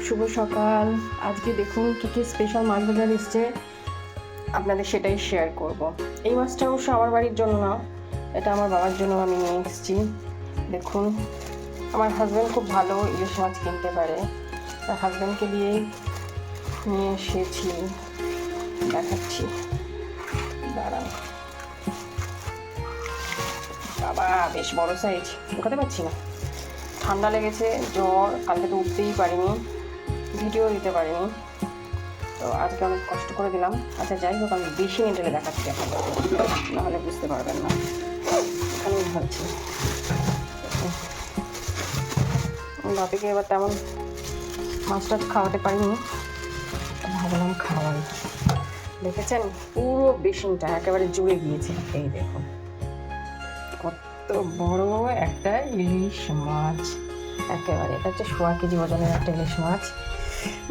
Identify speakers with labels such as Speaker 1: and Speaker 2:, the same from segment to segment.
Speaker 1: শুভ সকাল। আজকে দেখুন কী কী স্পেশাল মাছ বাজার এসছে, আপনাদের সেটাই শেয়ার করব। এই মাছটা অবশ্য আমার বাড়ির জন্য না, এটা আমার বাবার জন্য আমি নিয়ে এসেছি। দেখুন, আমার হাজব্যান্ড খুব ভালো ইলিশ মাছ কিনতে পারে, তার হাজব্যান্ডকে দিয়েই নিয়ে এসেছি। দেখাচ্ছি, দাঁড়ান। বাবা বেশ বড় সাইজ, ঢোকাতে পারছি না, ঠান্ডা লেগেছে, জ্বর, কালকে তো উঠতেই পারিনি, ভিডিও দিতে পারিনি, তো আজকে অনেক কষ্ট করে দিলাম। আচ্ছা যাই হোক, আমি বেশি মিনিটে দেখাচ্ছি আপনাদের, নাহলে বুঝতে পারবেন না। এখানেই ভাবছি বাপিকে এবার তেমন মাছটা খাওয়াতে পারিনি, ভাবলাম খাওয়াই। দেখেছেন পুরো বেসিনটা একেবারে জুড়ে গিয়েছে। এই দেখুন কত বড় একটা ইলিশ মাছ, একেবারে এটা হচ্ছে 1.25 কেজি ওজনের একটা ইলিশ মাছ।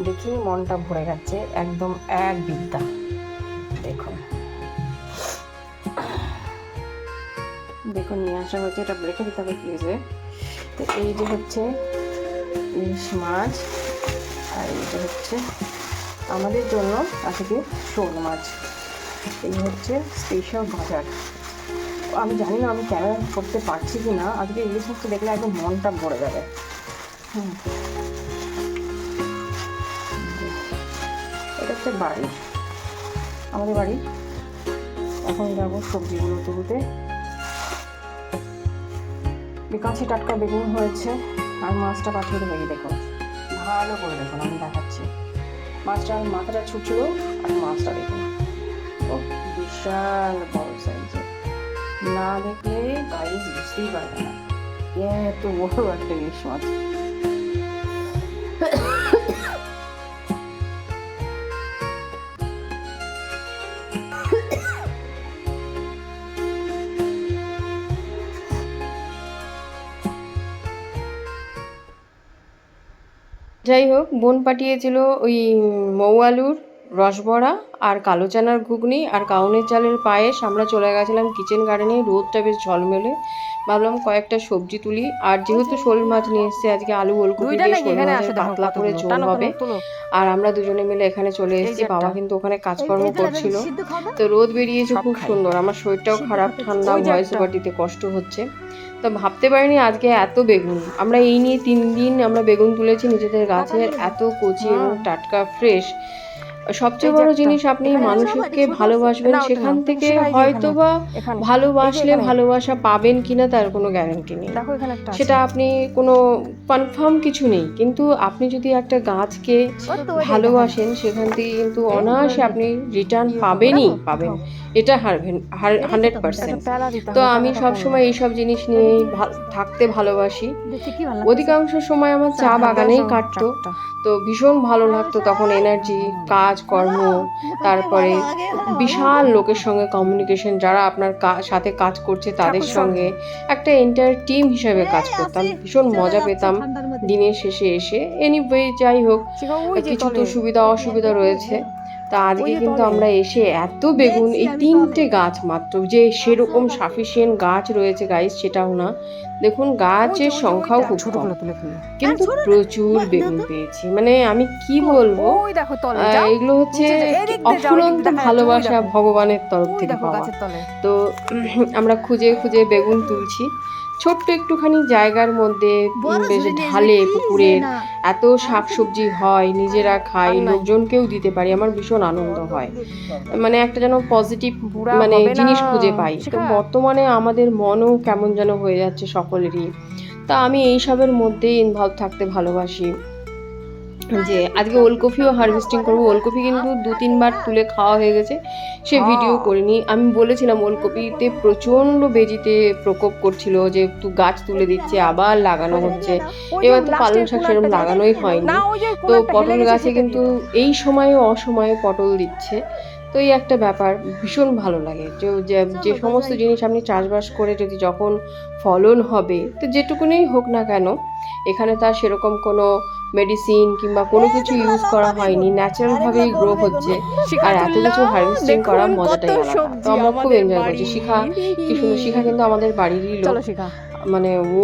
Speaker 1: দেখি মনটা ভরে যাচ্ছে, একদম এক বিদ্যা। দেখুন দেখুন নিয়ে আসা হয়েছে, এটা রেখে দিতে হবে ফ্রিজে। তো এই যে হচ্ছে ইলিশ মাছ, আর এই যে হচ্ছে আমাদের জন্য আজকে শোল মাছ। এই হচ্ছে স্পেশাল বাজার। আমি জানি না আমি ক্যামেরা করতে পারছি কি না, আজকে ইলিশ মাছটা দেখলে একদম মনটা ভরে যাবে। এটা হচ্ছে বাড়ি, আমাদের বাড়ি। এখন যাবো সবজিগুলো তুলতে। কাছে টাটকা বেগুন হয়েছে, আর মাছটা পাঠিয়ে দেবো। এই দেখুন, ভালো করে দেখুন, আমি দেখাচ্ছি। মাছটার মাথাটা ছুটছিল, আর মাছটা দেখুন ও বিশাল বড় সাইজের। না দেখলে গাইজ বুঝতেই পারবে না এত বড় একটা ইলিশ মাছ। যাই হোক, বোন পাঠিয়েছিল ওই মৌ আলুর রসবড়া আর কালো চানার ঘুগনি আর কাউনের চালের পায়েস। আমরা চলে গেছিলাম কিচেন গার্ডেনে, রোদটা বেশ ঝলমেলে, ভাবলাম কয়েকটা সবজি তুলি। আর যেহেতু শোল মাছ নিয়ে এসছে, আজকে আলু ওলকপি দিয়ে শোল মাছের পাতলা করে ঝোল হবে। আর আমরা দুজনে মিলে এখানে চলে এসেছি। বাবা কিন্তু ওখানে কাজকর্ম করছিল, তো রোদ বেরিয়েছে খুব সুন্দর। আমার শরীরটাও খারাপ, ঠান্ডা, ভয়েস ওভার দিতে কষ্ট হচ্ছে। তো ভাবতে পারিনি আজকে এত বেগুন। আমরা এই নিয়ে 3 দিন আমরা বেগুন তুলেছি নিজেদের গাছের, এত কচি এবং টাটকা ফ্রেশ। সবচেয়ে বড় জিনিস, আপনি মানুষকে ভালোবাসবেন, সেখান থেকে হয়তো বা ভালোবাসলে ভালোবাসা পাবেন কিনা তার কোনো গ্যারান্টি নেই, সেটা আপনি কোনো কনফার্ম কিছু নেই। কিন্তু আপনি যদি একটা গাছকে ভালোবাসেন, সেখান থেকে কিন্তু অনায়াসে আপনি রিটার্ন পাবেনই পাবেন, এটা 100%। তো আমি সবসময় এইসব জিনিস নিয়েই থাকতে ভালোবাসি। অধিকাংশ সময় আমার চা বাগানেই কাটতো, তো ভীষণ ভালো লাগতো তখন। এনার্জি, কাজকর্ম, তারপরে বিশাল লোকের সঙ্গে কমিউনিকেশন, যারা আপনার সাথে কাজ করছে তাদের সঙ্গে একটা এন্টায়ার টিম হিসেবে কাজ করতাম, ভীষণ মজা পেতাম দিনের শেষে এসে। এনিওয়ে যাই হোক, কিছু তো সুবিধা অসুবিধা রয়েছে। তা আজকে কিন্তু আমরা এসে এত বেগুন, এই 3টে গাছ মাত্র, যে সেরকম সাফিসিয়েন্ট গাছ রয়েছে গাইস সেটাও না। দেখুন গাছের সংখ্যাও খুব কম, কিন্তু প্রচুর বেগুন পেয়েছি। মানে আমি কি বলবো, এগুলো হচ্ছে অফুরন্ত ভালোবাসা ভগবানের তরফ থেকে পাওয়া। তো আমরা খুঁজে খুঁজে বেগুন তুলছি, ছোট্ট একটুখানি জায়গার মধ্যে, বেশ ঢালে পুকুরের, এত শাকসবজি হয়, নিজেরা খাই, লোকজনকেও দিতে পারি, আমার ভীষণ আনন্দ হয়। মানে একটা যেন পজিটিভ মানে জিনিস খুঁজে পাই। তো বর্তমানে আমাদের মনও কেমন যেন হয়ে যাচ্ছে সকলেরই। তা আমি এইসবের মধ্যেই ইনভলভ থাকতে ভালোবাসি। যে আজকে ওলকপিও হারভেস্টিং করবো। ওলকপি কিন্তু 2-3 বার তুলে খাওয়া হয়ে গেছে, সে ভিডিও করিনি। আমি বলেছিলাম ওলকপিতে প্রচণ্ড বেজিতে প্রকোপ করছিল, যে গাছ তুলে দিচ্ছে আবার লাগানো হচ্ছে। এবার তো পালং শাক সেরকম লাগানোই হয়নি। তো পটল গাছে কিন্তু এই সময়ে অসময়ে পটল দিচ্ছে। তো এই একটা ব্যাপার ভীষণ ভালো লাগে, যে সমস্ত জিনিস আপনি চাষবাস করে যদি যখন ফলন হবে, তো যেটুকুনি হোক না কেন, এখানে তার সেরকম কোনো মেডিসিন কিংবা কোনো কিছু ইউজ করা হয়নি, ন্যাচারালভাবেই গ্রো হচ্ছে। আর এত কিছু হারভেস্টিং করার মজাটাই আলাদা। তো আমরা খুব এনজয় করছি। শিখা কি সুন্দর, শিখা কিন্তু আমাদের বাড়িরই লোক, মানে ও